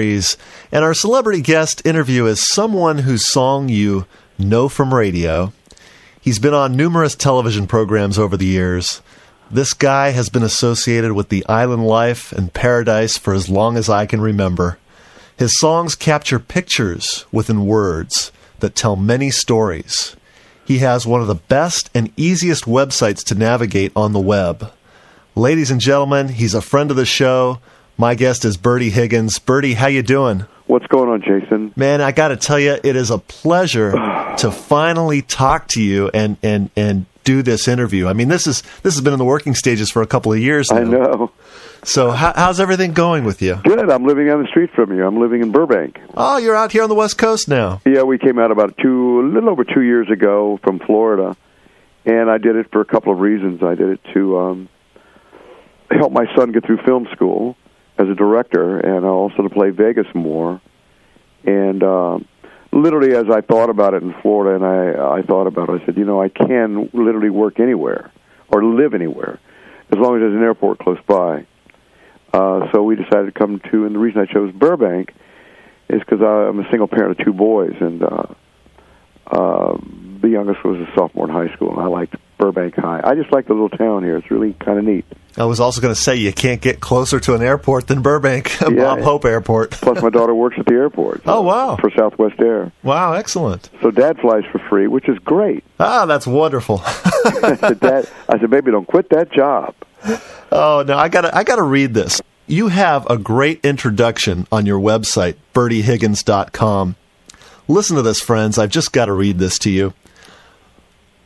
Jeffries. And our celebrity guest interview is someone whose song you know from radio. He's been on numerous television programs over the years. This guy has been associated with the island life and paradise for as long as I can remember. His songs capture pictures within words that tell many stories. He has one of the best and easiest websites to navigate on the web. Ladies and gentlemen, he's a friend of the show. My guest is Bertie Higgins. Bertie, how you doing? What's going on, Jason? Man, I got to tell you, it is a pleasure to finally talk to you and do this interview. I mean, this has been in the working stages for a couple of years now. I know. So how's everything going with you? Good. I'm living on the street from you. I'm living in Burbank. Oh, you're out here on the West Coast now. Yeah, we came out about a little over 2 years ago from Florida, and I did it for a couple of reasons. I did it to help my son get through film school as a director, and also to play Vegas more. And literally, as I thought about it in Florida, and I thought about it, I said, I can literally work anywhere or live anywhere as long as there's an airport close by. So we decided to come to, and the reason I chose Burbank is because I'm a single parent of two boys, and the youngest was a sophomore in high school, and I liked Burbank High. I just like the little town here. It's really kind of neat. I was also going to say, you can't get closer to an airport than Burbank, Bob Hope Airport. Plus, my daughter works at the airport. Oh, wow. For Southwest Air. Wow, excellent. So Dad flies for free, which is great. Ah, that's wonderful. I said, baby, don't quit that job. Oh, no, I gotta read this. You have a great introduction on your website, bertiehiggins.com. Listen to this, friends. I've just got to read this to you.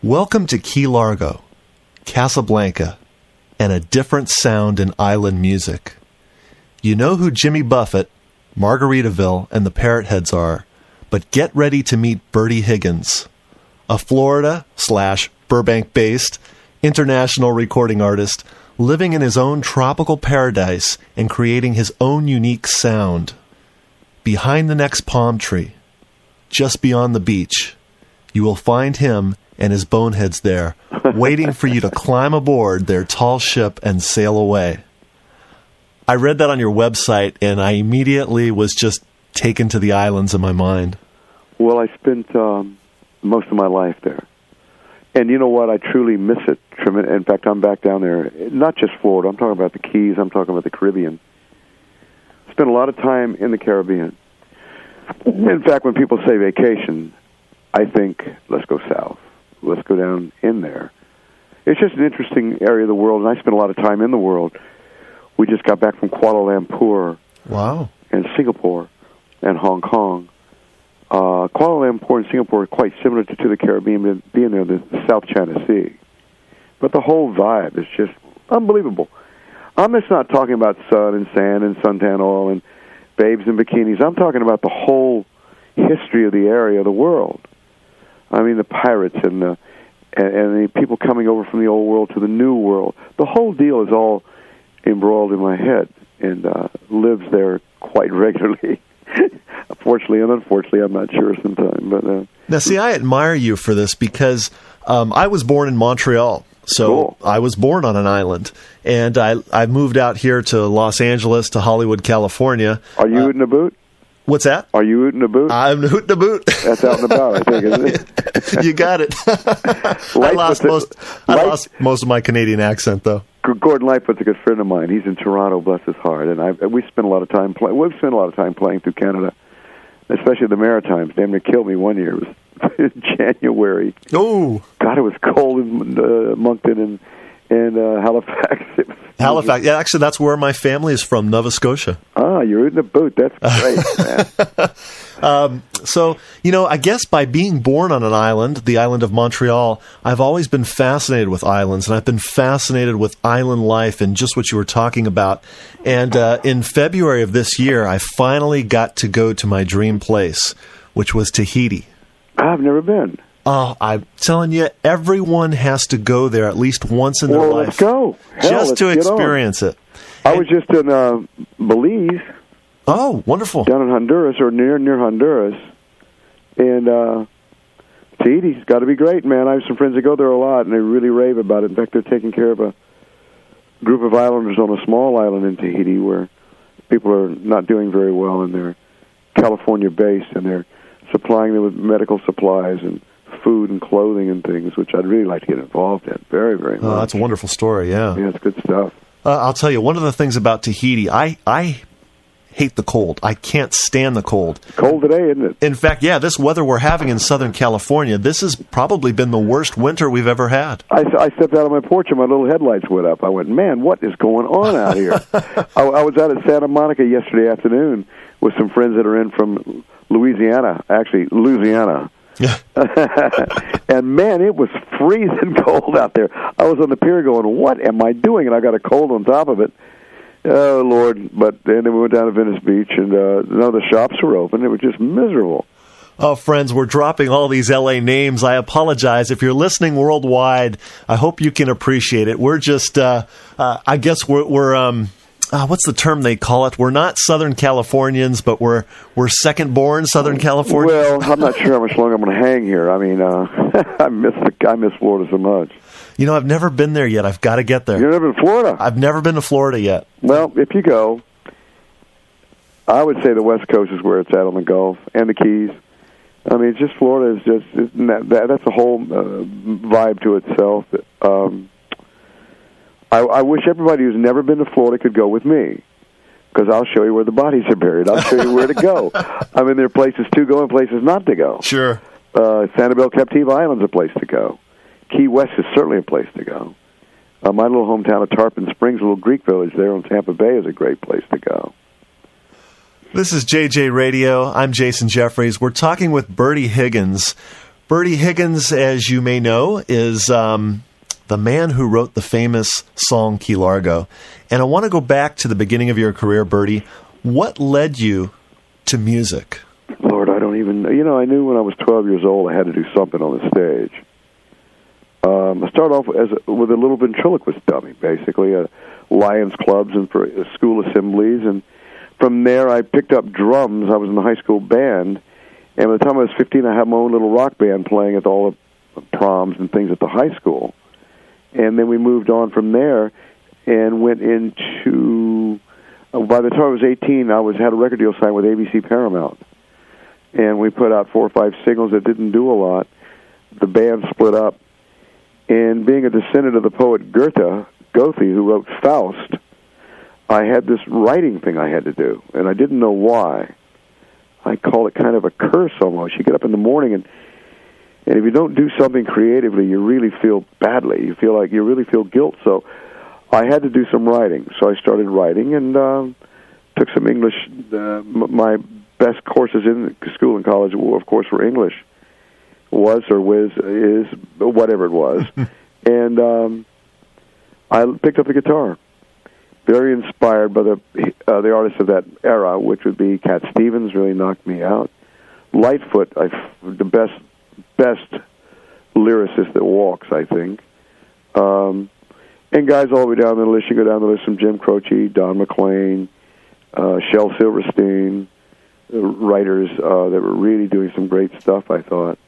Welcome to Key Largo, Casablanca, and a different sound in island music. You know who Jimmy Buffett, Margaritaville, and the Parrot Heads are, but get ready to meet Bertie Higgins, a Florida/Burbank-based international recording artist living in his own tropical paradise and creating his own unique sound. Behind the next palm tree, just beyond the beach, you will find him and his boneheads there, waiting for you to climb aboard their tall ship and sail away. I read that on your website, and I immediately was just taken to the islands in my mind. Well, I spent most of my life there. And you know what? I truly miss it. In fact, I'm back down there, not just Florida. I'm talking about the Keys. I'm talking about the Caribbean. Spent a lot of time in the Caribbean. In fact, when people say vacation, I think, let's go south. Let's go down in there. It's just an interesting area of the world, and I spent a lot of time in the world. We just got back from Kuala Lumpur. Wow. And Singapore and Hong Kong. Kuala Lumpur and Singapore are quite similar to the Caribbean, being there, the South China Sea. But the whole vibe is just unbelievable. I'm just not talking about sun and sand and suntan oil and babes in bikinis. I'm talking about the whole history of the area of the world. I mean, the pirates and the people coming over from the old world to the new world. The whole deal is all embroiled in my head and lives there quite regularly. Fortunately and unfortunately, I'm not sure sometimes. But now, see, I admire you for this because I was born in Montreal. So cool. I was born on an island, and I moved out here to Los Angeles, to Hollywood, California. Are you hooting a boot? What's that? Are you hooting a boot? I'm hooting a boot. That's out and about, I think, isn't it? You got it. I lost most of my Canadian accent, though. Gordon Lightfoot's a good friend of mine. He's in Toronto, bless his heart, and we spent a lot of time playing. We've spent a lot of time playing through Canada, especially the Maritimes. Damn near killed me one year. It was in January. Oh, God, it was cold in Moncton and Halifax. Halifax. Yeah, actually, that's where my family is from, Nova Scotia. Ah, you're in the boot. That's great, man. So, I guess by being born on an island, the island of Montreal, I've always been fascinated with islands, and I've been fascinated with island life and just what you were talking about. And in February of this year, I finally got to go to my dream place, which was Tahiti. I've never been. Oh, I'm telling you, everyone has to go there at least once in their life. Let's go. Just to experience it. I was just in Belize. Oh, wonderful. Down in Honduras, or near Honduras. And Tahiti's got to be great, man. I have some friends that go there a lot, and they really rave about it. In fact, they're taking care of a group of islanders on a small island in Tahiti where people are not doing very well, and they're California-based, and they're supplying them with medical supplies and food and clothing and things, which I'd really like to get involved in. Very, very much. Oh, that's a wonderful story, yeah. Yeah, it's good stuff. I'll tell you, one of the things about Tahiti, I hate the cold. I can't stand the cold. Cold today, isn't it? In fact, yeah, this weather we're having in Southern California, this has probably been the worst winter we've ever had. I stepped out on my porch and my little headlights went up. I went, man, what is going on out here? I was out at Santa Monica yesterday afternoon with some friends that are in from Louisiana. And, man, it was freezing cold out there. I was on the pier going, what am I doing? And I got a cold on top of it. Oh, Lord. But then we went down to Venice Beach, and none of the shops were open. It was just miserable. Oh, friends, we're dropping all these L.A. names. I apologize. If you're listening worldwide, I hope you can appreciate it. We're just, I guess we're what's the term they call it? We're not Southern Californians, but we're second-born Southern Californians. Well, I'm not sure how much longer I'm going to hang here. I mean, I miss Florida so much. You know, I've never been there yet. I've got to get there. You've never been to Florida? I've never been to Florida yet. Well, if you go, I would say the West Coast is where it's at on the Gulf and the Keys. I mean, just Florida is just that's a whole vibe to itself. I wish everybody who's never been to Florida could go with me, because I'll show you where the bodies are buried. I'll show you where to go. I mean, there are places to go and places not to go. Sure. Sanibel Captiva Island's a place to go. Key West is certainly a place to go. My little hometown of Tarpon Springs, a little Greek village there on Tampa Bay, is a great place to go. This is JJ Radio. I'm Jason Jeffries. We're talking with Bertie Higgins. Bertie Higgins, as you may know, is the man who wrote the famous song Key Largo. And I want to go back to the beginning of your career, Bertie. What led you to music? Lord, I don't even... You know, I knew when I was 12 years old I had to do something on the stage. I started off with a little ventriloquist dummy, basically, Lions clubs and for school assemblies. And from there, I picked up drums. I was in the high school band. And by the time I was 15, I had my own little rock band playing at all the proms and things at the high school. And then we moved on from there and went into... by the time I was 18, I had a record deal signed with ABC Paramount. And we put out 4 or 5 singles that didn't do a lot. The band split up. And being a descendant of the poet Goethe, who wrote Faust, I had this writing thing I had to do, and I didn't know why. I call it kind of a curse almost. You get up in the morning, and if you don't do something creatively, you really feel badly. You feel like you really feel guilt. So I had to do some writing. So I started writing and took some English. My best courses in school and college, of course, were English. Was or is whatever it was, and I picked up the guitar. Very inspired by the artists of that era, which would be Cat Stevens. Really knocked me out. Lightfoot, the best lyricist that walks, I think. And guys all the way down the list. You go down the list from Jim Croce, Don McLean, Shel Silverstein, writers that were really doing some great stuff, I thought.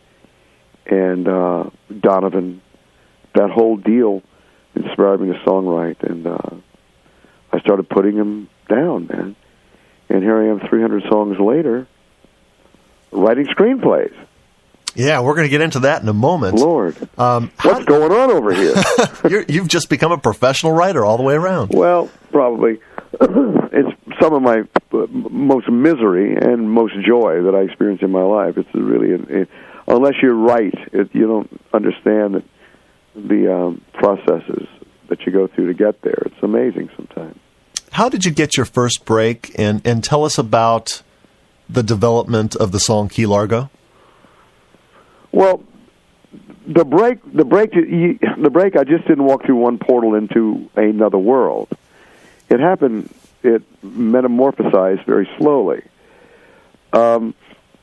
And Donovan, that whole deal inspired me to songwrite, and I started putting them down, man. And here I am 300 songs later, writing screenplays. Yeah, we're going to get into that in a moment. Lord, what's going on over here? You've just become a professional writer all the way around. Well, probably. It's some of my most misery and most joy that I experience in my life. It's really... unless you're right, you don't understand the processes that you go through to get there. It's amazing sometimes. How did you get your first break? And tell us about the development of the song Key Largo. Well, the break. I just didn't walk through one portal into another world. It happened. It metamorphosized very slowly.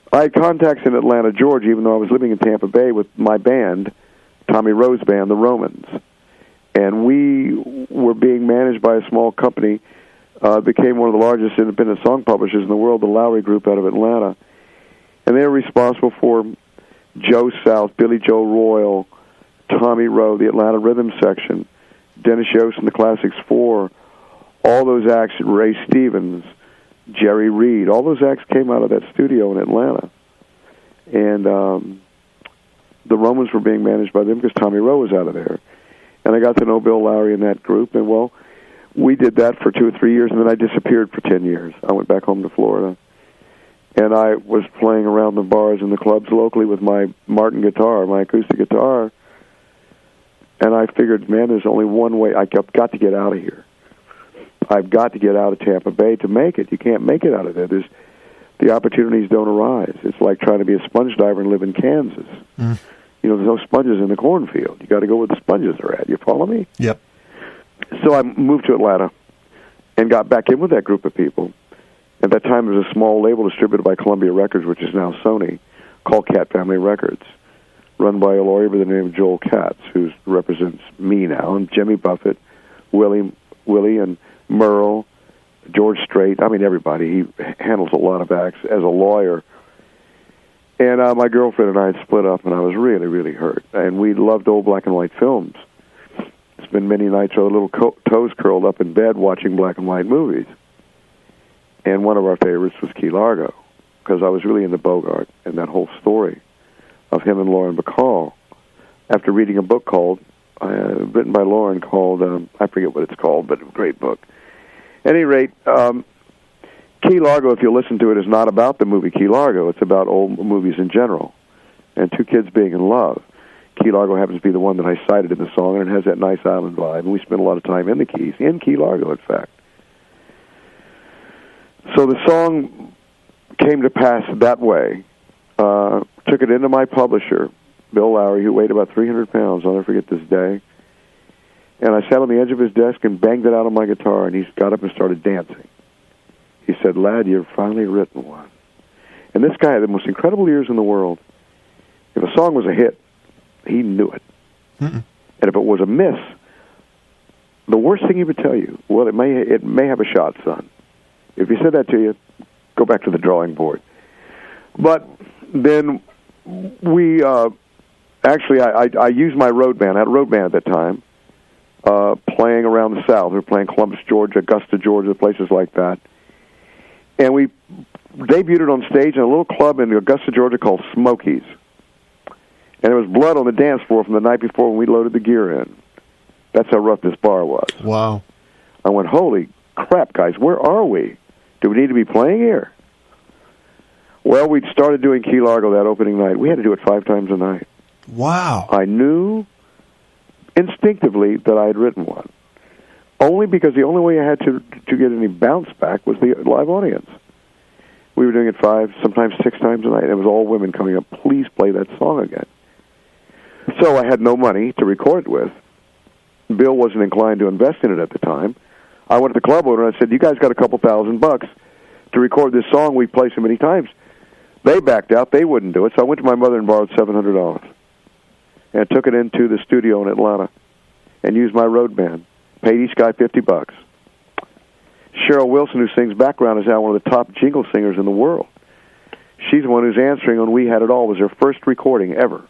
I had contacts in Atlanta, Georgia, even though I was living in Tampa Bay with my band, Tommy Rowe's band, the Romans. And we were being managed by a small company, became one of the largest independent song publishers in the world, the Lowry Group out of Atlanta. And they were responsible for Joe South, Billy Joe Royal, Tommy Rowe, the Atlanta Rhythm Section, Dennis Yost and the Classics 4, all those acts, Ray Stevens, Jerry Reed. All those acts came out of that studio in Atlanta. And the Romans were being managed by them because Tommy Rowe was out of there. And I got to know Bill Lowry in that group, and, well, we did that for 2 or 3 years, and then I disappeared for 10 years. I went back home to Florida. And I was playing around the bars and the clubs locally with my Martin guitar, my acoustic guitar. And I figured, man, there's only one way. I've got to get out of here. I've got to get out of Tampa Bay to make it. You can't make it out of there. The opportunities don't arise. It's like trying to be a sponge diver and live in Kansas. Mm. You know, there's no sponges in the cornfield. You got to go where the sponges are at. You follow me? Yep. So I moved to Atlanta and got back in with that group of people. At that time, there was a small label distributed by Columbia Records, which is now Sony, called Cat Family Records, run by a lawyer by the name of Joel Katz, who represents me now, and Jimmy Buffett, Willie and Merle, George Strait. I mean, everybody. He handles a lot of acts as a lawyer. And my girlfriend and I had split up, and I was really, really hurt. And we loved old black and white films. It's been many nights with our little toes curled up in bed watching black and white movies. And one of our favorites was Key Largo, because I was really into Bogart and that whole story of him and Lauren Bacall. After reading a book called, written by Lauren called, I forget what it's called, but a great book. At any rate, Key Largo, if you listen to it, is not about the movie Key Largo. It's about old movies in general and two kids being in love. Key Largo happens to be the one that I cited in the song, and it has that nice island vibe. And we spent a lot of time in the Keys, in Key Largo, in fact. So the song came to pass that way. Took it into my publisher, Bill Lowry, who weighed about 300 pounds. I'll never forget this day. And I sat on the edge of his desk and banged it out on my guitar, and he got up and started dancing. He said, "Lad, you've finally written one." And this guy had the most incredible ears in the world. If a song was a hit, he knew it. Mm-mm. And if it was a miss, the worst thing he would tell you, well, it may have a shot, son. If he said that to you, go back to the drawing board. But then we actually, I used my road band. I had a road band at that time, playing around the South. We were playing Columbus, Georgia, Augusta, Georgia, places like that. And we debuted it on stage in a little club in Augusta, Georgia called Smokies. And there was blood on the dance floor from the night before when we loaded the gear in. That's how rough this bar was. Wow. I went, holy crap, guys, where are we? Do we need to be playing here? Well, we'd started doing Key Largo that opening night. We had to do it 5 times a night. Wow. I knew instinctively that I had written one. Only because the only way I had to get any bounce back was the live audience. We were doing it 5, sometimes 6 times a night. It was all women coming up, please play that song again. So I had no money to record it with. Bill wasn't inclined to invest in it at the time. I went to the club owner and I said, you guys got a couple $1,000 to record this song we play so many times. They backed out. They wouldn't do it. So I went to my mother and borrowed $700 and took it into the studio in Atlanta and used my road band. Paid each guy $50. Cheryl Wilson, who sings background, is now one of the top jingle singers in the world. She's the one who's answering on We Had It All. It was her first recording ever.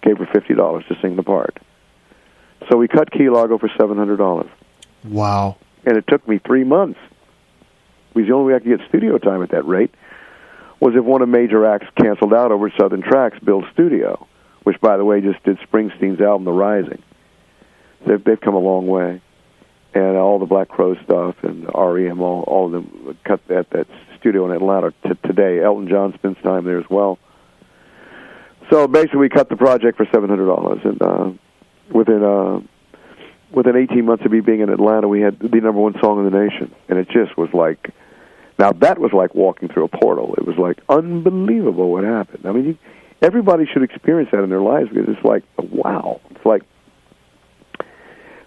Gave her $50 to sing the part. So we cut Key Largo for $700. Wow. And it took me 3 months. It was the only way I could get studio time at that rate, was if one of the major acts canceled out over Southern Tracks, Bill's studio, which, by the way, just did Springsteen's album, The Rising. They've come a long way. And all the Black Crow stuff and REM, all of them cut at that studio in Atlanta today. Elton John spends time there as well. So basically we cut the project for $700. And within 18 months of me being in Atlanta, we had the #1 song in the nation. And it just was like, now that was like walking through a portal. It was like unbelievable what happened. I mean, everybody should experience that in their lives because it's like, wow. It's like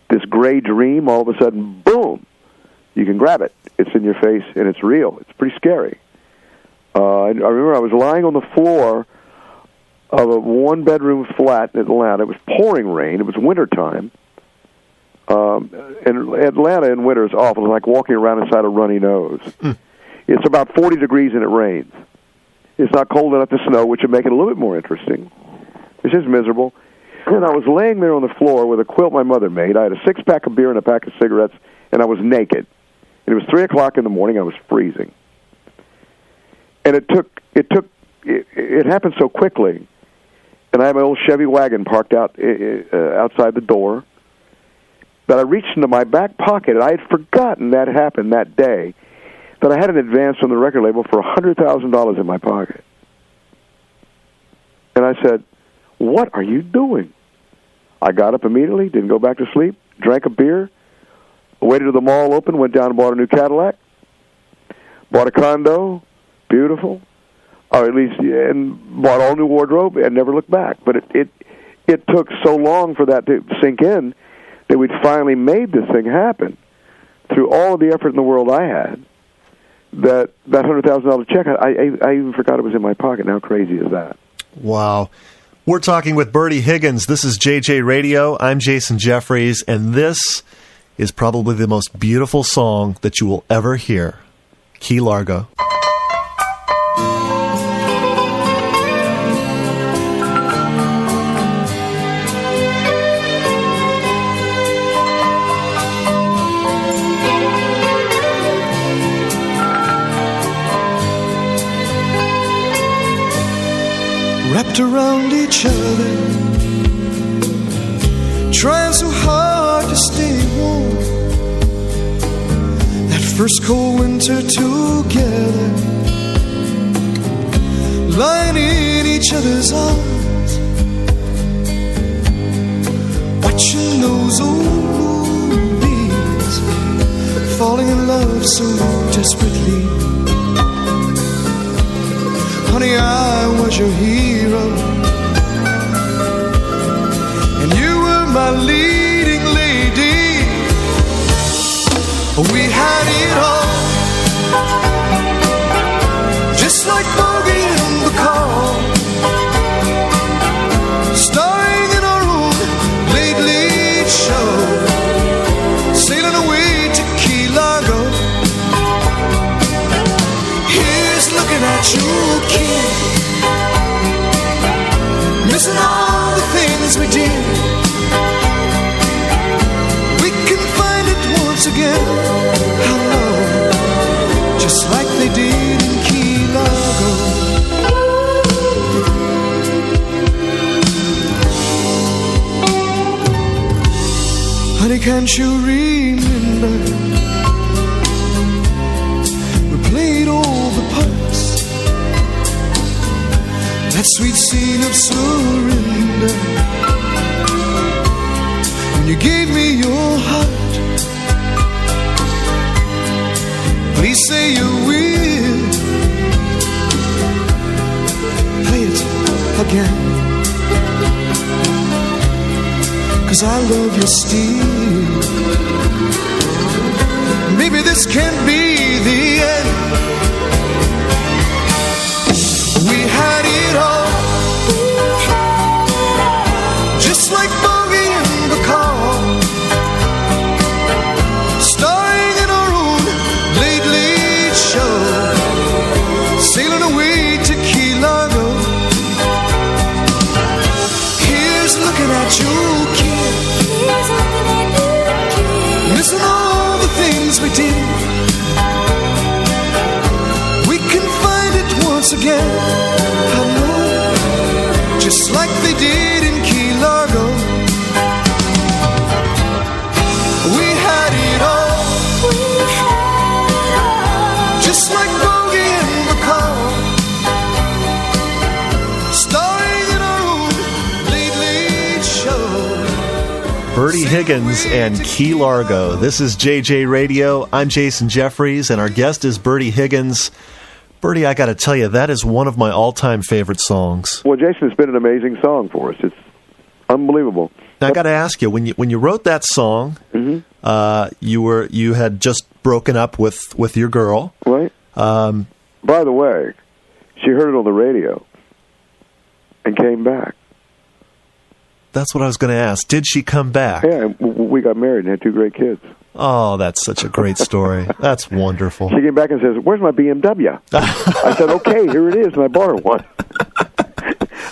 this gray dream, all of a sudden, boom, you can grab it. It's in your face, and it's real. It's pretty scary. I remember I was lying on the floor of a 1-bedroom flat in Atlanta. It was pouring rain. It was wintertime. And Atlanta in winter is awful. It's like walking around inside a runny nose. It's about 40 degrees and it rains. It's not cold enough to snow, which would make it a little bit more interesting. It's just miserable. And I was laying there on the floor with a quilt my mother made. I had a 6-pack of beer and a pack of cigarettes, and I was naked. And it was 3 o'clock in the morning. I was freezing. And it happened so quickly. And I have my old Chevy wagon parked outside the door that I reached into my back pocket, and I had forgotten that happened that day, that I had an advance from the record label for $100,000 in my pocket. And I said, "What are you doing?" I got up immediately, didn't go back to sleep, drank a beer, waited till the mall opened, went down and bought a new Cadillac, bought a condo, beautiful, or at least, and bought all new wardrobe, and never looked back. But it took so long for that to sink in that we'd finally made this thing happen through all of the effort in the world I had. That $100,000 check, I even forgot it was in my pocket. How crazy is that? Wow. We're talking with Bertie Higgins. This is JJ Radio. I'm Jason Jeffries, and this is probably the most beautiful song that you will ever hear. Key Largo. Wrapped around each other, trying so hard to stay warm. That first cold winter together, lying in each other's arms, watching those old movies, falling in love so desperately. Honey, I was your hero, and you were my leading lady. We had it all, just like Bogey and Bacall, starring in our own late show, sailing away to Key Largo. Here's looking at you, kid, missing all the things we did. We can find it once again, how long, just like they did in Key Largo. Honey, can't you remember, we played all the parts, that sweet scene of surrender, when you gave me your heart. Please say you will play it again, 'cause I love you still. Maybe this can't be the end. We had it all, just like Bogey and Bacall, starring in our own late show, sailing away to Key Largo. Here's looking at you, kid, missing all the things we did. We can find it once again, I know, just like they did in Key Largo. We had it all, just like Bogey and Bacall, starring in our own late show. Bertie Higgins and Key Largo. This is JJ Radio. I'm Jason Jeffries, and our guest is Bertie Higgins. Bertie, I got to tell you, that is one of my all-time favorite songs. Well, Jason, it's been an amazing song for us. It's unbelievable. Now, I got to ask you, when you wrote that song, you had just broken up with your girl, right? By the way, she heard it on the radio and came back. That's what I was going to ask. Did she come back? Yeah, we got married and had 2 great kids. Oh, that's such a great story. That's wonderful. She came back and says, "Where's my BMW?" I said, "Okay, here it is," and I bought her one.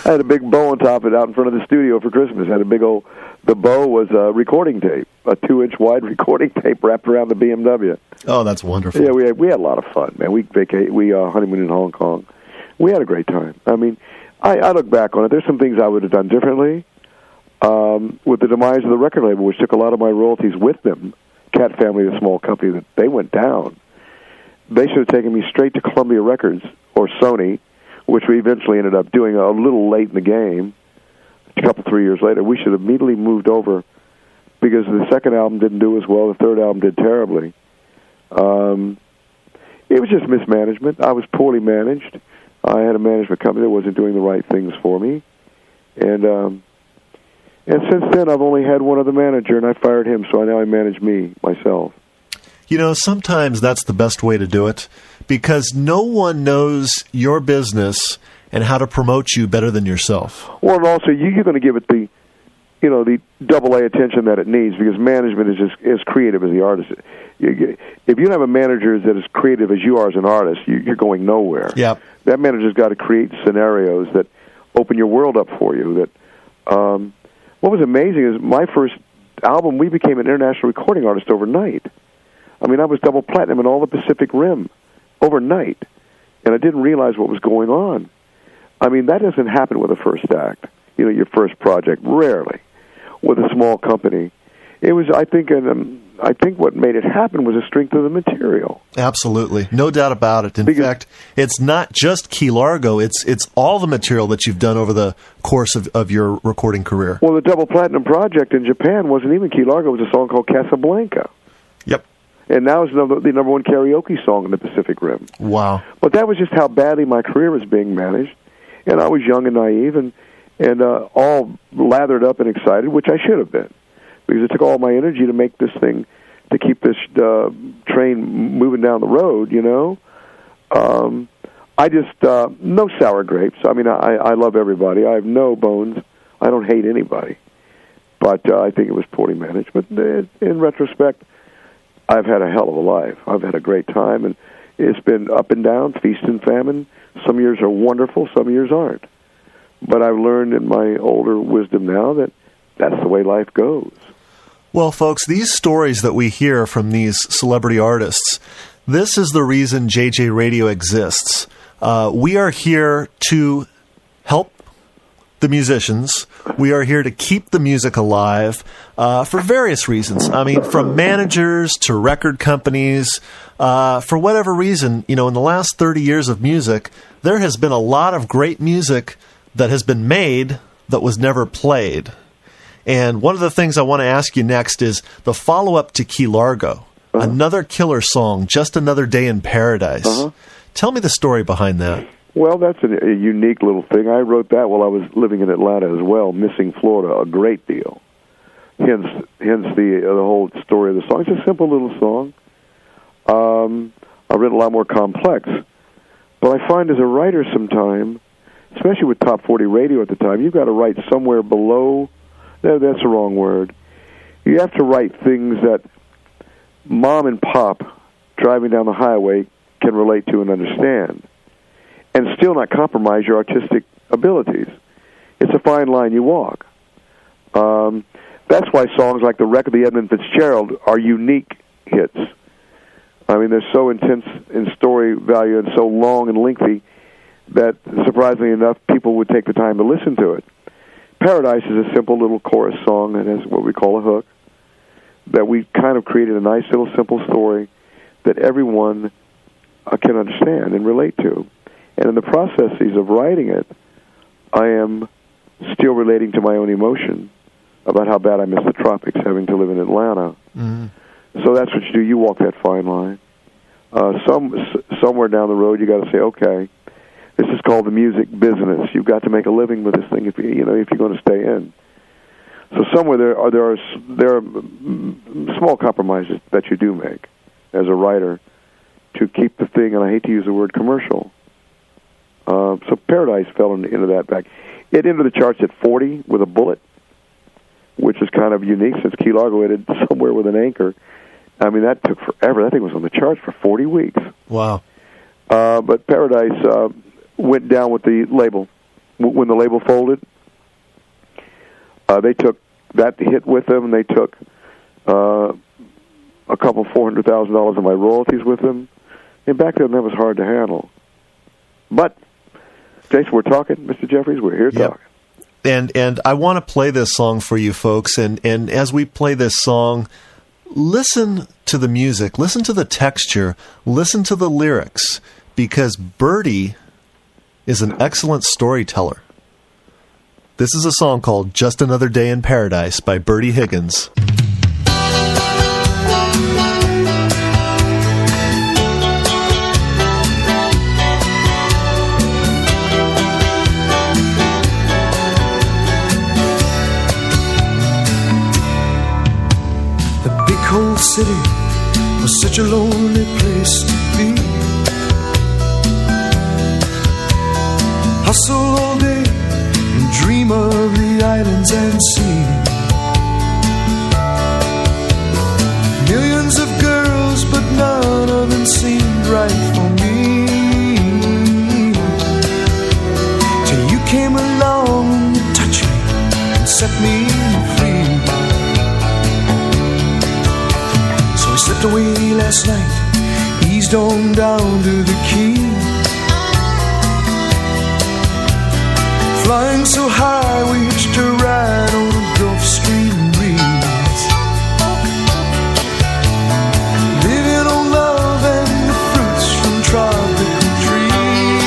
I had a big bow on top of it out in front of the studio for Christmas. I had a big old The bow was a recording tape, a 2-inch wide recording tape wrapped around the BMW. Oh, that's wonderful. Yeah, we had a lot of fun, man. We honeymooned in Hong Kong. We had a great time. I mean, I look back on it. There's some things I would have done differently. With the demise of the record label, which took a lot of my royalties with them, Cat Family, the small company, that they went down. They should have taken me straight to Columbia Records or Sony, which we eventually ended up doing a little late in the game. A couple, 3 years later, we should have immediately moved over because the second album didn't do as well. The third album did terribly. It was just mismanagement. I was poorly managed. I had a management company that wasn't doing the right things for me. And since then, I've only had one other manager, and I fired him, so now I manage me, myself. You know, sometimes that's the best way to do it, because no one knows your business and how to promote you better than yourself. Well, and also, you're going to give it the double-A attention that it needs, because management is just as creative as the artist. If you don't have a manager that is creative as you are as an artist, you're going nowhere. Yeah. That manager's got to create scenarios that open your world up for you. What was amazing is my first album, we became an international recording artist overnight. I mean, I was double platinum in all the Pacific Rim overnight, and I didn't realize what was going on. I mean, that doesn't happen with a first act, your first project, rarely. With a small company, it was, I think what made it happen was the strength of the material. Absolutely, no doubt about it. In fact, it's not just Key Largo; it's all the material that you've done over the course of your recording career. Well, the double platinum project in Japan wasn't even Key Largo; it was a song called Casablanca. Yep. And now it's the number one karaoke song in the Pacific Rim. Wow. But that was just how badly my career was being managed, and I was young and naive and all lathered up and excited, which I should have been, because it took all my energy to make this thing, to keep this train moving down the road, I just, no sour grapes. I mean, I love everybody. I have no bones. I don't hate anybody. But I think it was poorly managed. But in retrospect, I've had a hell of a life. I've had a great time, and it's been up and down, feast and famine. Some years are wonderful, some years aren't. But I've learned in my older wisdom now that that's the way life goes. Well, folks, these stories that we hear from these celebrity artists, this is the reason JJ Radio exists. We are here to help the musicians. We are here to keep the music alive for various reasons. I mean, from managers to record companies. For whatever reason, in the last 30 years of music, there has been a lot of great music that has been made that was never played. And one of the things I want to ask you next is the follow-up to Key Largo, another killer song, Just Another Day in Paradise. Tell me the story behind that. Well, that's a unique little thing. I wrote that while I was living in Atlanta as well, missing Florida a great deal. Hence the whole story of the song. It's a simple little song. I've written a lot more complex. But I find as a writer sometime, especially with Top 40 radio at the time, you've got to write somewhere below. No, that's the wrong word. You have to write things that mom and pop driving down the highway can relate to and understand, and still not compromise your artistic abilities. It's a fine line you walk. That's why songs like The Wreck of the Edmund Fitzgerald are unique hits. I mean, they're so intense in story value and so long and lengthy that, surprisingly enough, people would take the time to listen to it. Paradise is a simple little chorus song that has what we call a hook, that we kind of created a nice little simple story that everyone can understand and relate to. And in the processes of writing it, I am still relating to my own emotion about how bad I miss the tropics, having to live in Atlanta. Mm-hmm. So that's what you do. You walk that fine line. Somewhere down the road, you got to say, okay, this is called the music business. You've got to make a living with this thing if you're going to stay in. So somewhere there are small compromises that you do make as a writer to keep the thing, and I hate to use the word commercial. So Paradise fell into that back. It entered the charts at 40 with a bullet, which is kind of unique since Key Largo ended somewhere with an anchor. I mean, that took forever. That thing was on the charts for 40 weeks. Wow. But Paradise went down with the label. When the label folded, they took that hit with them, and they took a couple $400,000 of my royalties with them. And back then, that was hard to handle. But, Jason, we're talking, Mr. Jeffries. We're here talking. And I want to play this song for you folks. And as we play this song, listen to the music, listen to the texture, listen to the lyrics, because Bertie is an excellent storyteller. This is a song called Just Another Day in Paradise by Bertie Higgins. Cold city was such a lonely place to be. Hustle all day and dream of the islands and sea. Millions of girls, but none of them seemed right for me. Till you came along and you touched me and set me free. We slipped away last night, eased on down to the quay. Flying so high, we hitched a ride on a Gulf Stream breeze. Living on love and the fruits from tropical trees.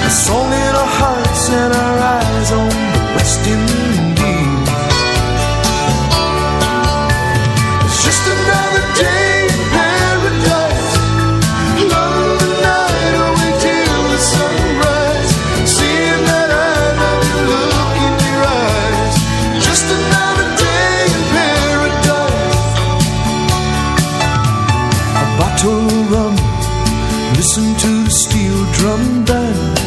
A song in our hearts and our eyes on the West Indies. Just another day in paradise. Love the night away till the sunrise. Seeing that I love you, look in your eyes. Just another day in paradise. A bottle of rum, listen to the steel drum band.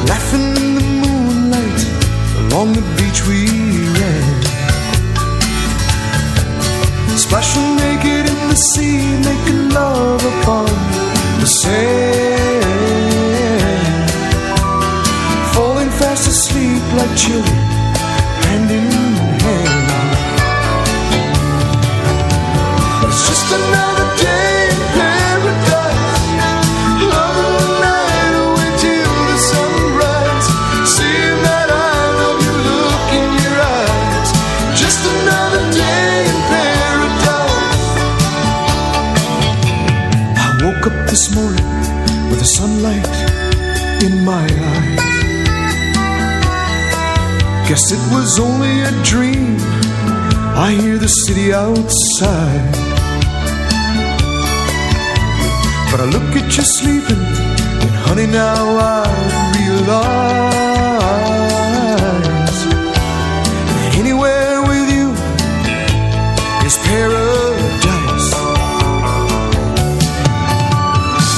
Laughing in the moonlight, along the beach we ran. Splashing naked in the sea, making love upon the sand. Falling fast asleep like children, hand in hand. It's just another day in paradise. Love the night away till the sunrise. Seeing that I love you, look in your eyes. Just another day in paradise. Woke up this morning with the sunlight in my eyes. Guess it was only a dream. I hear the city outside, but I look at you sleeping, and honey, now I realize that anywhere with you is paradise.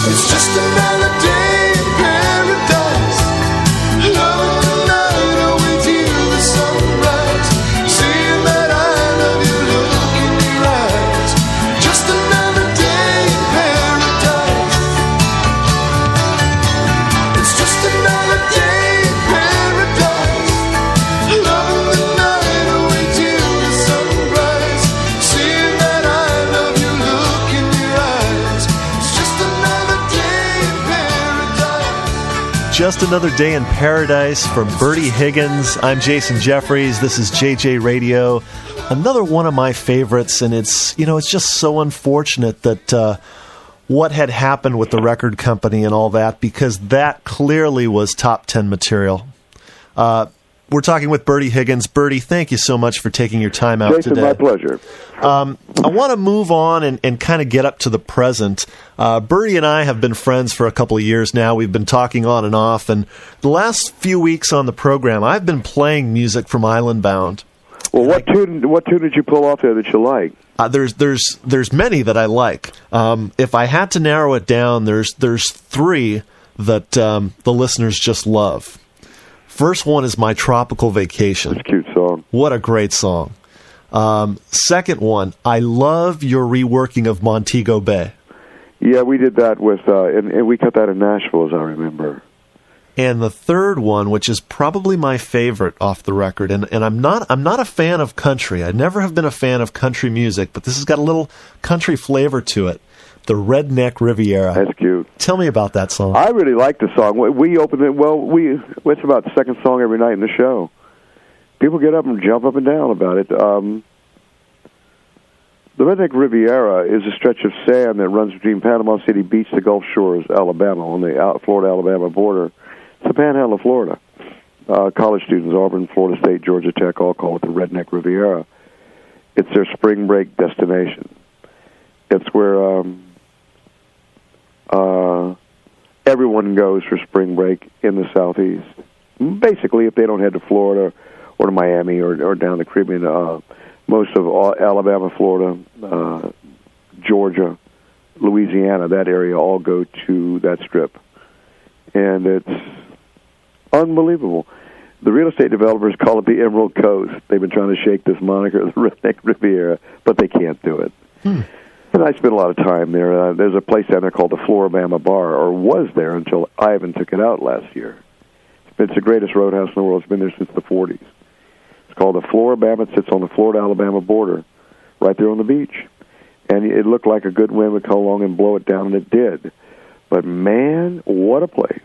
It's just another day in paradise. Love the night away till the sunrise. Seeing that I love you, look in your eyes. Just another day in paradise. It's just another day in paradise. Love the night away till the sunrise. Seeing that I love you, look in your eyes. It's just another Just Another Day in Paradise from Bertie Higgins. I'm Jason Jeffries. This is JJ Radio. Another one of my favorites, and it's just so unfortunate that what had happened with the record company and all that, because that clearly was top 10 material. We're talking with Bertie Higgins. Bertie, thank you so much for taking your time out Jason, today. my pleasure. I want to move on and kind of get up to the present. Bertie and I have been friends for a couple of years now. We've been talking on and off, and the last few weeks on the program, I've been playing music from Island Bound. Well, what tune did you pull off there that you like? There's many that I like. If I had to narrow it down, there's three that the listeners just love. First one is My Tropical Vacation. It's a cute song. What a great song. Second one, I love your reworking of Montego Bay. Yeah, we did that with, and we cut that in Nashville, as I remember. And the third one, which is probably my favorite off the record, and I'm not a fan of country. I never have been a fan of country music, but this has got a little country flavor to it. The Redneck Riviera. That's cute. Tell me about that song. I really like the song. We opened it, it's about the second song every night in the show. People get up and jump up and down about it. The Redneck Riviera is a stretch of sand that runs between Panama City Beach to Gulf Shores, Alabama, on the Florida-Alabama border. It's the panhandle of Florida. College students, Auburn, Florida State, Georgia Tech, all call it the Redneck Riviera. It's their spring break destination. It's where everyone goes for spring break in the Southeast. Basically, if they don't head to Florida or to Miami or down the Caribbean, most of Alabama, Florida, Georgia, Louisiana, that area, all go to that strip. And it's unbelievable. The real estate developers call it the Emerald Coast. They've been trying to shake this moniker, the Redneck Riviera, but they can't do it. And I spent a lot of time there. There's a place down there called the Floribama Bar, or was there until Ivan took it out last year. It's the greatest roadhouse in the world. It's been there since the 40s. It's called the Floribama. It sits on the Florida-Alabama border, right there on the beach. And it looked like a good wind would come along and blow it down, and it did. But, man, what a place.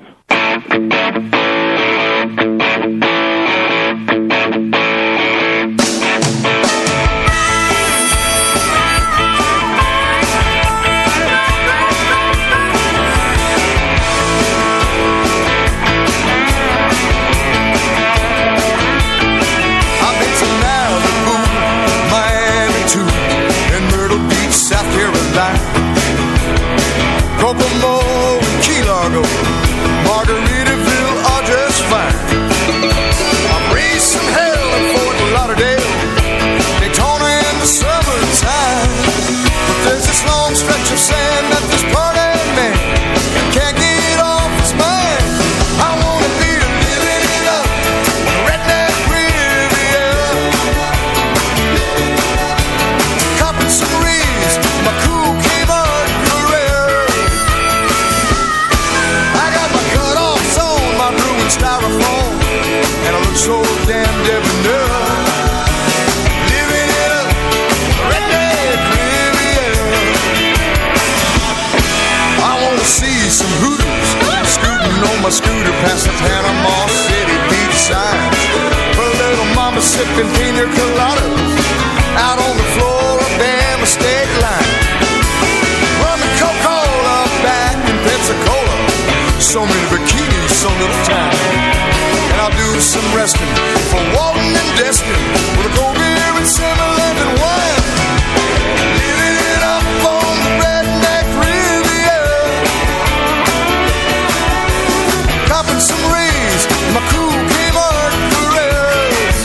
Kokomo and Key Largo, Margaritaville are just fine. I've raised some hell in Fort Lauderdale, Daytona in the summertime. But there's this long stretch of sand that this party man can't get off his mind. I wanna be living it up on the Redneck Riviera, copping some reeds, my cool Kmart Carrera. Styrofoam, and I look so damn debonair. Living it up, Redneck Riviera. I wanna see some hooters scooting on my scooter past the Panama City beach signs. Put a little mama sipping pina coladas out on the Florida-Bama state line. Run the Coca-Cola back in Pensacola. So many bikinis, so little time. And I'll do some resting for Walton and Destin with a cold beer and 7-Eleven wine. Living it up on the Redneck Riviera, copping some rays, my cool Kmart Carreras.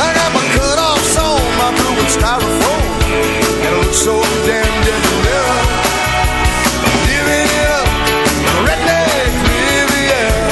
I got my cut-offs on, my blue and styrofoam, and I look so damn debonair. Living it up, Redneck Riviera.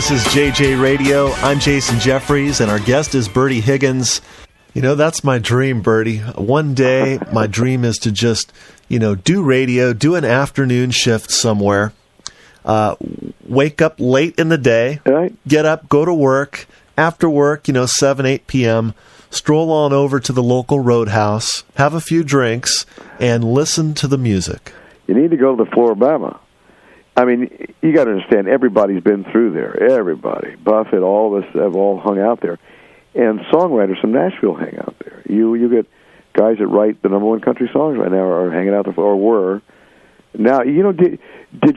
This is JJ Radio. I'm Jason Jeffries, and our guest is Bertie Higgins. You know, that's my dream, Bertie. One day, my dream is to just, do radio, do an afternoon shift somewhere, wake up late in the day, Right. get up, go to work. After work, 7, 8 p.m., stroll on over to the local roadhouse, have a few drinks, and listen to the music. You need to go to the Floribama. I mean, you got to understand, everybody's been through there. Everybody. Buffett, all of us have all hung out there. And songwriters from Nashville hang out there. You get guys that write the number one country songs right now are hanging out there, or were. Now, did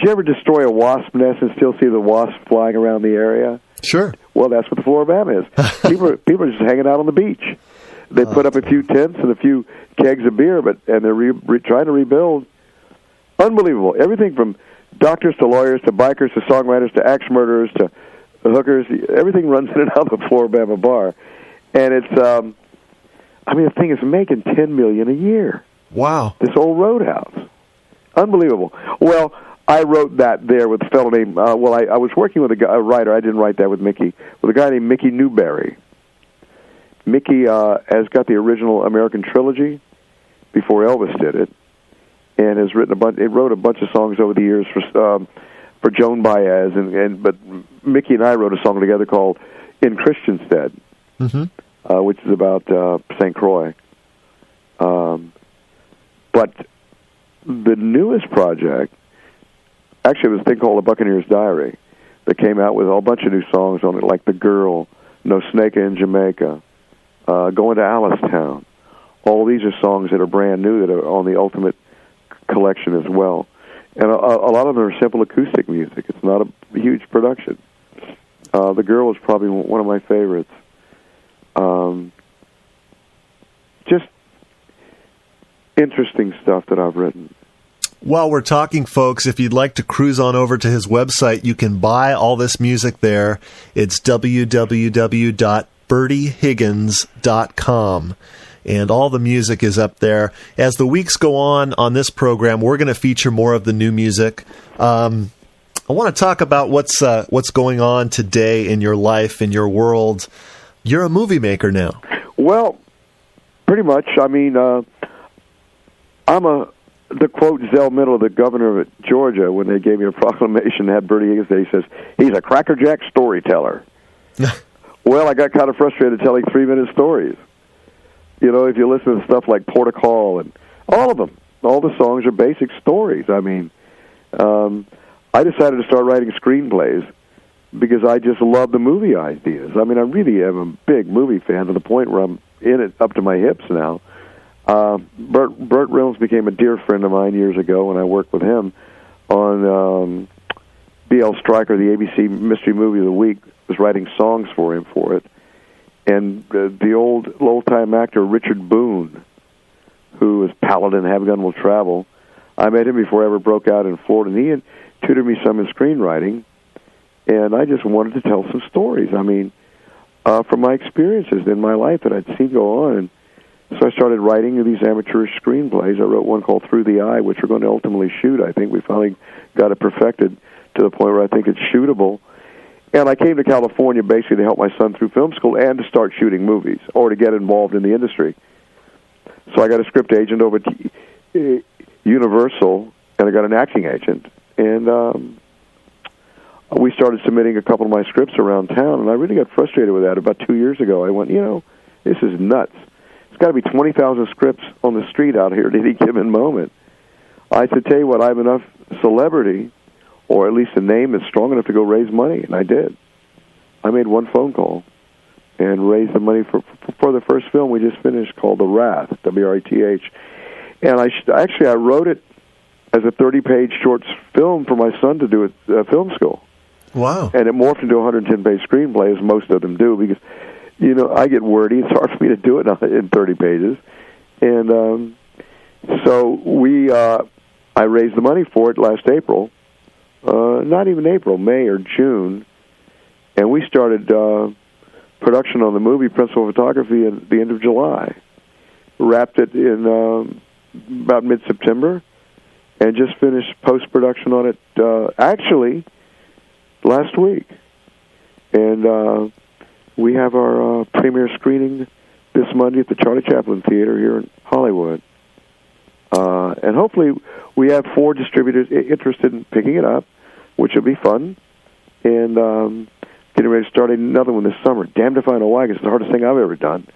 you ever destroy a wasp nest and still see the wasps flying around the area? Sure. Well, that's what the Floribama is. People are just hanging out on the beach. They put up a few tents and a few kegs of beer, and they're trying to rebuild. Unbelievable. Everything from doctors to lawyers to bikers to songwriters to axe murderers to hookers, everything runs in and out of the Floribama bar. And it's, the thing is making $10 million a year. Wow. This old roadhouse. Unbelievable. Well, I wrote that there with a fellow named, I was working with a writer, I didn't write that with Mickey, with a guy named Mickey Newberry. Mickey has got the original American trilogy before Elvis did it, and has wrote a bunch of songs over the years for Joan Baez, but Mickey and I wrote a song together called In Christianstead, which is about St. Croix. But the newest project, actually, it was a thing called The Buccaneer's Diary that came out with a whole bunch of new songs on it, like The Girl, No Snake in Jamaica, Going to Alice-Town. All these are songs that are brand new that are on the Ultimate collection as well. And a lot of them are simple acoustic music. It's not a huge production. The Girl is probably one of my favorites. Just interesting stuff that I've written. While we're talking, folks, if you'd like to cruise on over to his website, you can buy all this music there. It's www.bertiehiggins.com. And all the music is up there. As the weeks go on this program, we're going to feature more of the new music. I want to talk about what's going on today in your life, in your world. You're a movie maker now. Well, pretty much. I mean, to quote Zell Mitchell, the governor of Georgia, when they gave me a proclamation, had Bertie Higgins there, he says, he's a crackerjack storyteller. Well, I got kind of frustrated telling 3-minute stories. If you listen to stuff like Port of Call and all of them, all the songs are basic stories. I mean, I decided to start writing screenplays because I just love the movie ideas. I mean, I really am a big movie fan to the point where I'm in it up to my hips now. Burt Reynolds became a dear friend of mine years ago when I worked with him on B.L. Stryker, the ABC Mystery Movie of the Week, was writing songs for him for it. And the old-time actor Richard Boone, who was Paladin, Have Gun Will Travel, I met him before I ever broke out in Florida, and he had tutored me some in screenwriting, and I just wanted to tell some stories. I mean, from my experiences in my life that I'd seen go on. So I started writing these amateurish screenplays. I wrote one called Through the Eye, which we're going to ultimately shoot. I think we finally got it perfected to the point where I think it's shootable. And I came to California basically to help my son through film school and to start shooting movies or to get involved in the industry. So I got a script agent over at Universal, and I got an acting agent. And we started submitting a couple of my scripts around town, and I really got frustrated with that. About 2 years ago, I went, this is nuts. There's got to be 20,000 scripts on the street out here at any given moment. I said, tell you what, I have enough celebrity, or at least a name that's strong enough to go raise money, and I did. I made one phone call and raised the money for the first film we just finished called The Wrath, W-R-A-T-H. And I wrote it as a 30-page short film for my son to do at film school. Wow. And it morphed into a 110-page screenplay, as most of them do, because, I get wordy. It's hard for me to do it in 30 pages. And so I raised the money for it last April. Not even April, May or June. And we started production on the movie, principal photography, at the end of July. Wrapped it in about mid-September, and just finished post-production on it, actually, last week. And we have our premiere screening this Monday at the Charlie Chaplin Theater here in Hollywood. And hopefully we have 4 distributors interested in picking it up, which will be fun. And getting ready to start another one this summer. Damned if I know why, 'cause it's the hardest thing I've ever done.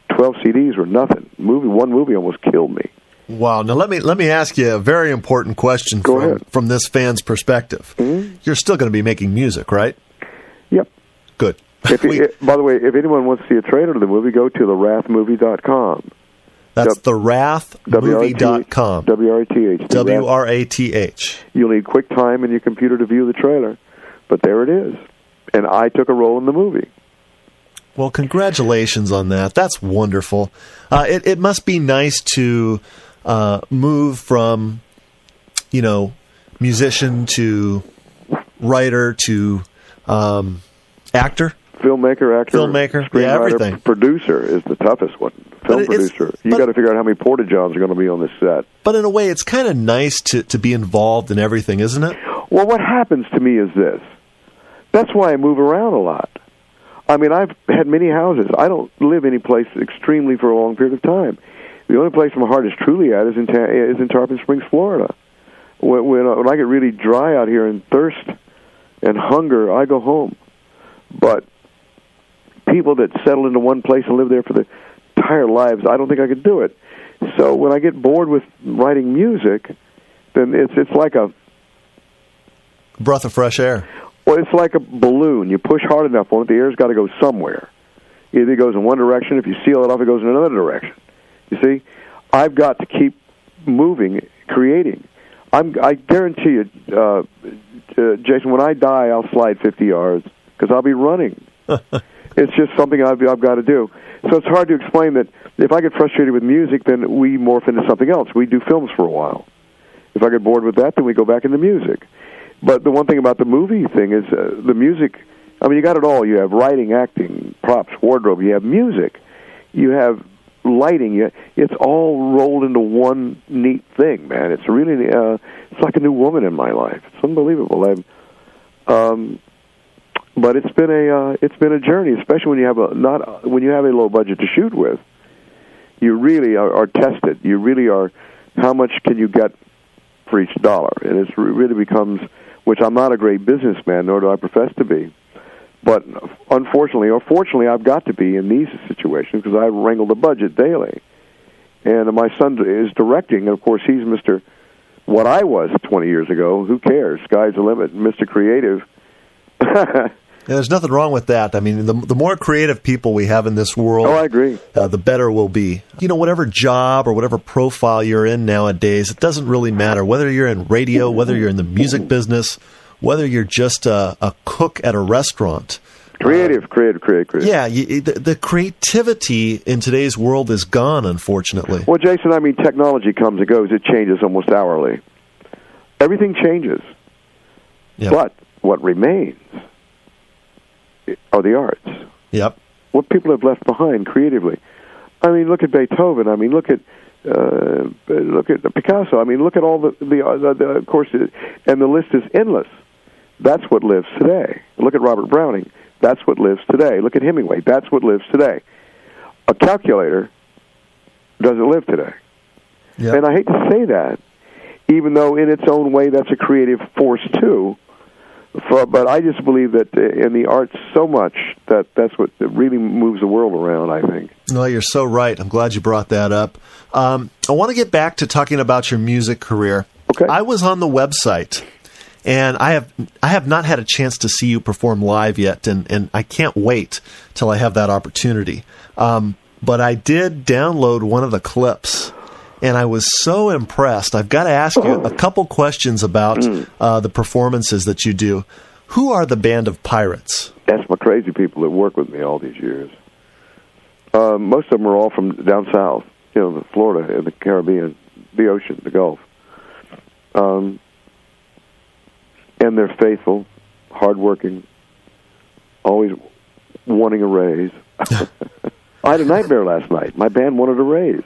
12 CDs were nothing. One movie almost killed me. Wow. Now, let me ask you a very important question from this fan's perspective. Mm-hmm. You're still going to be making music, right? Yep. Good. By the way, if anyone wants to see a trailer to the movie, go to thewrathmovie.com. That's thewrathmovie.com. WRATH. WRATH. You'll need QuickTime in your computer to view the trailer, but there it is. And I took a role in the movie. Well, congratulations on that. That's wonderful. It must be nice to move from, musician to writer to actor. Filmmaker, yeah, everything. Producer is the toughest one. Film producer. You got to figure out how many porta-johns are going to be on this set. But in a way, it's kind of nice to be involved in everything, isn't it? Well, what happens to me is this. That's why I move around a lot. I mean, I've had many houses. I don't live any place extremely for a long period of time. The only place my heart is truly at is in Tarpon Springs, Florida. When I get really dry out here and thirst and hunger, I go home. But people that settle into one place and live there for their entire lives, I don't think I could do it. So when I get bored with writing music, then it's like a breath of fresh air. Well, it's like a balloon. You push hard enough on it, the air's got to go somewhere. Either it goes in one direction. If you seal it off, it goes in another direction. You see, I've got to keep moving, creating. I guarantee you, Jason, when I die, I'll slide 50 yards because I'll be running. It's just something I've got to do. So it's hard to explain that if I get frustrated with music, then we morph into something else. We do films for a while. If I get bored with that, then we go back into music. But the one thing about the movie thing is the music, I mean, you got it all. You have writing, acting, props, wardrobe. You have music. You have lighting. It's all rolled into one neat thing, man. It's really, it's like a new woman in my life. It's unbelievable. But it's been a journey, especially when you have a low budget to shoot with. You really are tested. You really are. How much can you get for each dollar? And it really becomes, which I'm not a great businessman, nor do I profess to be. But unfortunately, or fortunately, I've got to be in these situations because I wrangle the budget daily. And my son is directing, and of course, he's Mr. What I was 20 years ago. Who cares? Sky's the limit. Mr. Creative. Yeah, there's nothing wrong with that. I mean, the more creative people we have in this world, I agree. The better we'll be. Whatever job or whatever profile you're in nowadays, it doesn't really matter. Whether you're in radio, whether you're in the music business, whether you're just a cook at a restaurant. Creative. Yeah, the creativity in today's world is gone, unfortunately. Well, Jason, I mean, technology comes and goes. It changes almost hourly. Everything changes. Yep. But what remains are the arts. Yep. What people have left behind creatively. I mean, look at Beethoven. I mean, look at Picasso. I mean, look at all the of course, and the list is endless. That's what lives today. Look at Robert Browning. That's what lives today. Look at Hemingway. That's what lives today. A calculator doesn't live today. Yep. And I hate to say that, even though in its own way that's a creative force too. But I just believe that in the arts so much that's what really moves the world around, I think. No, you're so right. I'm glad you brought that up. I want to get back to talking about your music career. Okay. I was on the website, and I have not had a chance to see you perform live yet, and I can't wait till I have that opportunity. But I did download one of the clips, and I was so impressed. I've got to ask you a couple questions about the performances that you do. Who are the Band of Pirates? That's my crazy people that work with me all these years. Most of them are all from down south, Florida and the Caribbean, the ocean, the Gulf. And they're faithful, hardworking, always wanting a raise. I had a nightmare last night. My band wanted a raise.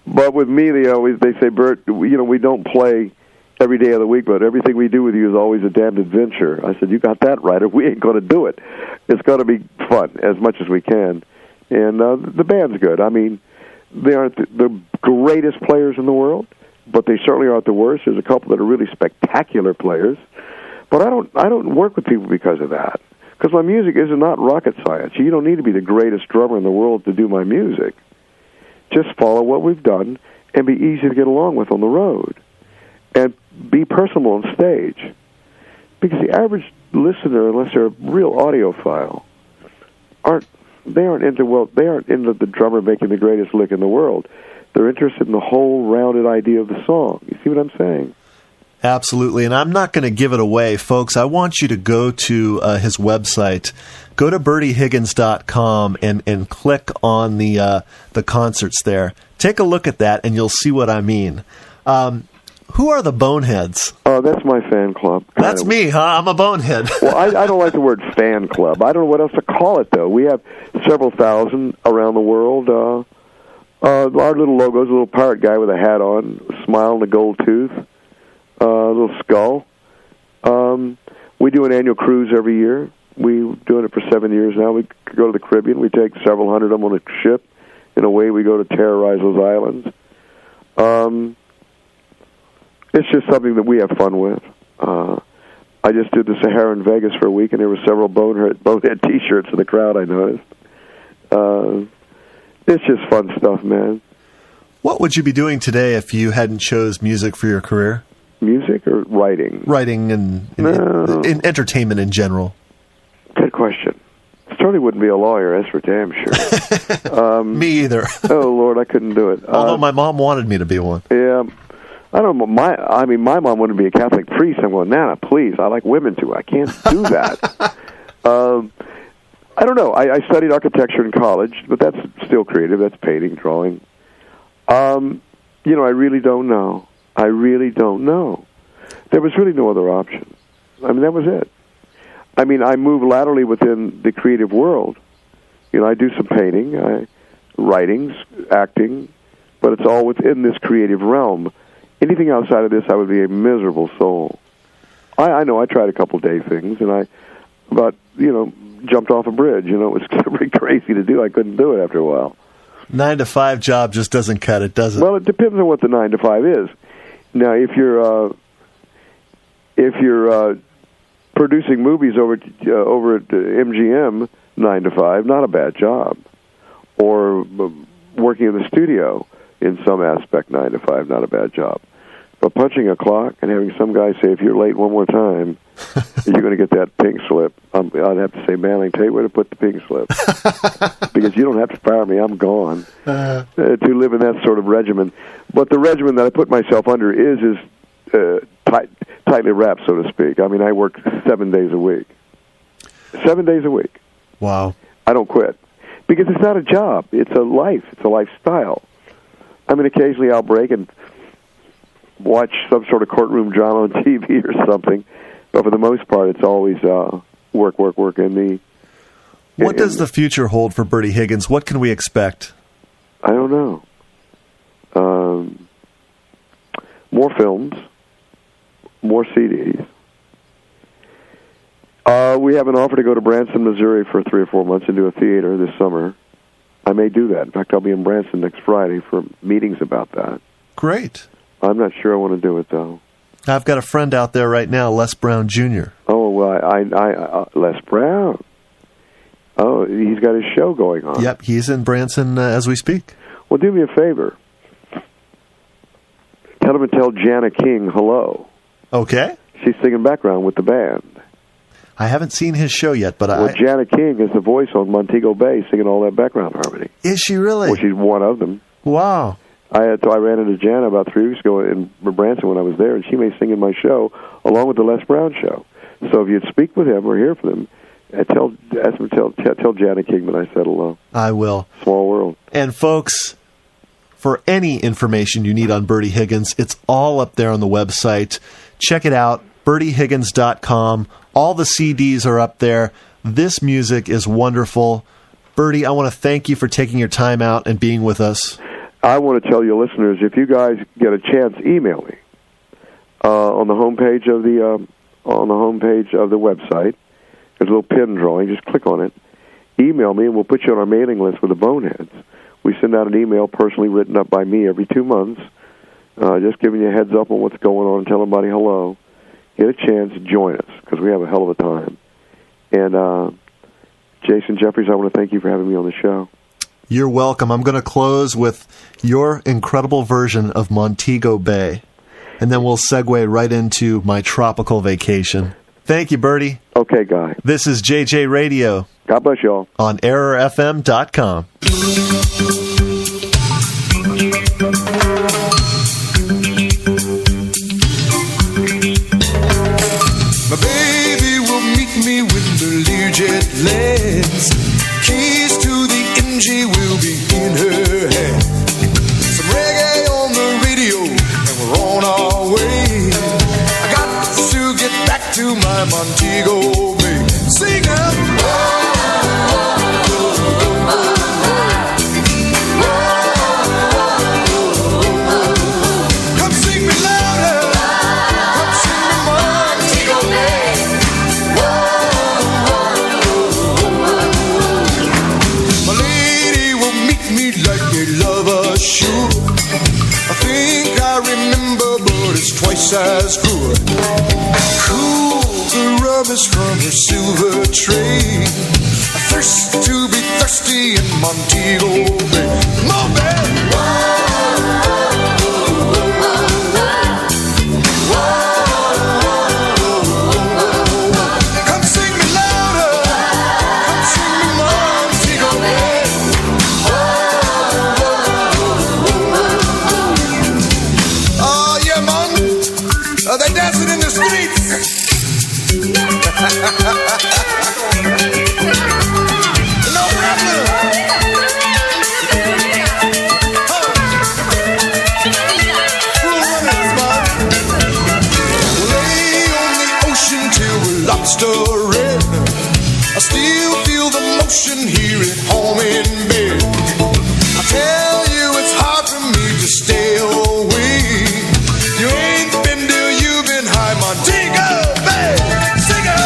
But with me, they say, Bert, we don't play every day of the week, but everything we do with you is always a damned adventure. I said, you got that right, or we ain't going to do it. It's going to be fun as much as we can. And the band's good. I mean, they aren't the greatest players in the world, but they certainly aren't the worst. There's a couple that are really spectacular players. But I don't work with people because of that. Because my music is not rocket science. You don't need to be the greatest drummer in the world to do my music. Just follow what we've done and be easy to get along with on the road. And be personal on stage. Because the average listener, unless they're a real audiophile, aren't into the drummer making the greatest lick in the world. They're interested in the whole rounded idea of the song. You see what I'm saying? Absolutely, and I'm not going to give it away, folks. I want you to go to his website. Go to BertieHiggins.com and click on the concerts there. Take a look at that, and you'll see what I mean. Who are the Boneheads? Oh, that's my fan club. That's me, huh? I'm a bonehead. Well, I don't like the word fan club. I don't know what else to call it, though. We have several thousand around the world. Our little logo is a little pirate guy with a hat on, a smile and a gold tooth. A little skull. We do an annual cruise every year. We're doing it for 7 years now. We go to the Caribbean. We take several hundred of them on a ship. In a way, we go to terrorize those islands. It's just something that we have fun with. I just did the Sahara in Vegas for a week, and there were several bonehead T-shirts in the crowd, I noticed. It's just fun stuff, man. What would you be doing today if you hadn't chose music for your career? Music or writing? Writing and in entertainment in general. Good question. Certainly wouldn't be a lawyer, that's for damn sure. Me either. Oh, Lord, I couldn't do it. Although my mom wanted me to be one. Yeah. I don't know. My mom wanted to be a Catholic priest. I'm going, Nana, please. I like women too. I can't do that. I don't know. I studied architecture in college, but that's still creative. That's painting, drawing. I really don't know. I really don't know. There was really no other option. I mean, that was it. I mean, I move laterally within the creative world. I do some painting, writings, acting, but it's all within this creative realm. Anything outside of this, I would be a miserable soul. I know I tried a couple day things, and jumped off a bridge. It was pretty crazy to do. I couldn't do it after a while. 9-to-5 job just doesn't cut it, does it? Well, it depends on what the 9-to-5 is. Now, if you're producing movies over at MGM 9-to-5, not a bad job. Or working in the studio in some aspect 9-to-5, not a bad job. But punching a clock and having some guy say, if you're late one more time, you're going to get that pink slip. I'd have to say, Manling, tell you where to put the pink slip. Because you don't have to fire me, I'm gone. To live in that sort of regimen. But the regimen that I put myself under is tightly wrapped, so to speak. I mean, I work 7 days a week. 7 days a week. Wow. I don't quit. Because it's not a job. It's a life. It's a lifestyle. I mean, occasionally I'll break and watch some sort of courtroom drama on TV or something. But for the most part, it's always work. What does the future hold for Bertie Higgins? What can we expect? I don't know. More films. More CDs. We have an offer to go to Branson, Missouri for 3 or 4 months and do a theater this summer. I may do that. In fact, I'll be in Branson next Friday for meetings about that. Great. I'm not sure I want to do it, though. I've got a friend out there right now, Les Brown Jr. Oh, well, Les Brown. Oh, he's got his show going on. Yep, he's in Branson as we speak. Well, do me a favor. Tell him to tell Jana King hello. Okay. She's singing background with the band. I haven't seen his show yet, but Jana King is the voice on Montego Bay singing all that background harmony. Is she really? Well, she's one of them. Wow. I ran into Jana about 3 weeks ago in Branson when I was there, and she may sing in my show along with the Les Brown show. So if you'd speak with him or hear from him, tell Jana King that I said hello. I will. Small world. And folks, for any information you need on Bertie Higgins, it's all up there on the website. Check it out, BertieHiggins.com. All the CDs are up there. This music is wonderful. Bertie, I want to thank you for taking your time out and being with us. I want to tell your listeners, if you guys get a chance, email me. on the homepage of the website. There's a little pin drawing. Just click on it. Email me, and we'll put you on our mailing list with the Boneheads. We send out an email personally written up by me every 2 months, just giving you a heads up on what's going on, tell everybody hello. Get a chance, join us, because we have a hell of a time. And Jason Jeffries, I want to thank you for having me on the show. You're welcome. I'm going to close with your incredible version of Montego Bay, and then we'll segue right into my tropical vacation. Thank you, Bertie. Okay, Guy. This is JJ Radio. God bless y'all. On ErrorFM.com. My baby will meet me when the Learjet lands. Keys to the MG will be in her hand. Some reggae on the radio, and we're on our way. I got to get back to my Montego Bay. Sing up. Twice as good. Cool, the rum is from her silver tray. A thirst to be thirsty in Montego Bay. Come sing me louder. Come sing me Montego Bay. Oh yeah, man. They're dancing in the streets. No problem. Lay on the ocean till we're lobstering. I still feel the motion here at home in bed. I tell you it's hard for me to stay away. You ain't been there, you've been high, Montego Bay. Sing it.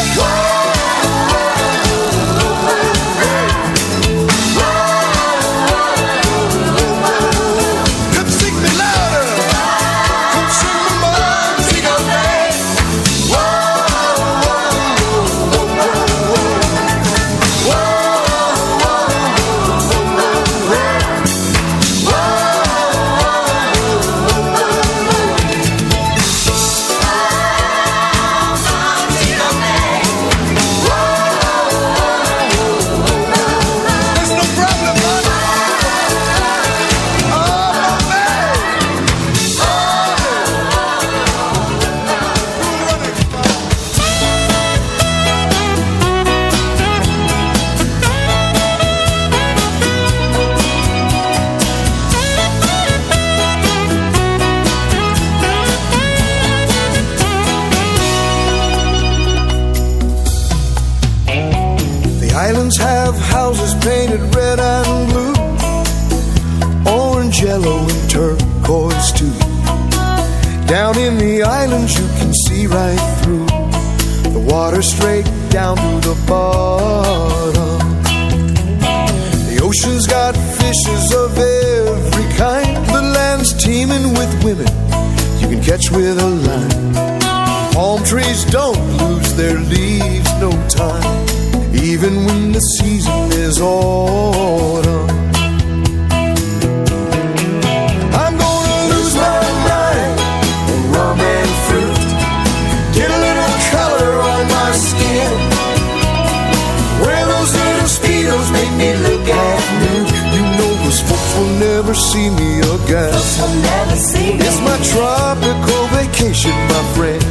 Come sing me louder. Come sing me Montego Bay. Islands have houses painted red and blue, orange, yellow, and turquoise too. Down in the islands you can see right through the water straight down to the bottom. The ocean's got fishes of every kind. The land's teeming with women you can catch with a line. Palm trees don't lose their leaves no time, even when the season is autumn. I'm gonna lose my mind on rum and fruit, get a little color on my skin, wear those little Speedos make me look half nude. You know those folks will never see me again. It's my tropical vacation, my friend.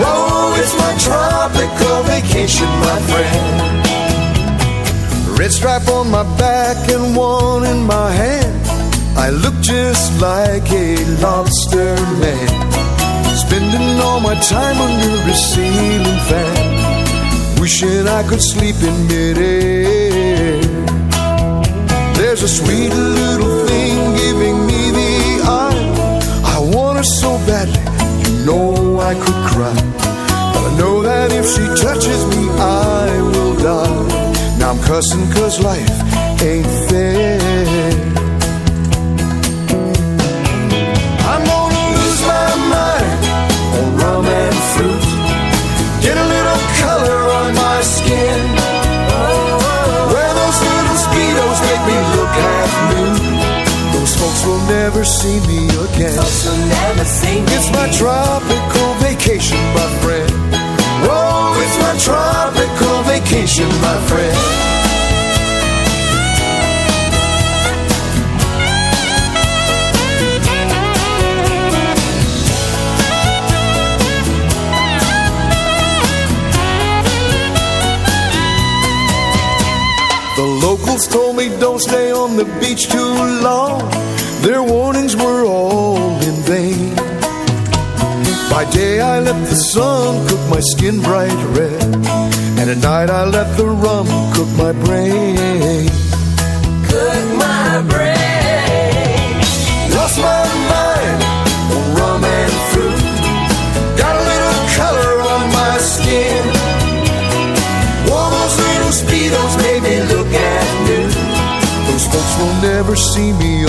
Oh, it's my tropical vacation, my friend. Red stripe on my back and one in my hand. I look just like a lobster man, spending all my time under a ceiling fan, wishing I could sleep in midair. There's a sweet little thing giving me the eye. I want her so badly, you know I could cry, but I know that if she touches me, I will die. Now I'm cussing 'cause life ain't fair. I'm gonna lose my mind on rum and fruit, get a little color on my skin, wear those little Speedos, make me look half new. Those folks will never see me again. It's my tropical vacation, my friend. Oh, it's my tropical vacation, my friend. The locals told me don't stay on the beach too long. Their warnings were all in vain. By day I let the sun cook my skin bright red, and at night I let the rum cook my brain. Cook my brain. Lost my mind on rum and fruit, got a little color on my skin, wore those little Speedos, made me look at new. Those folks will never see me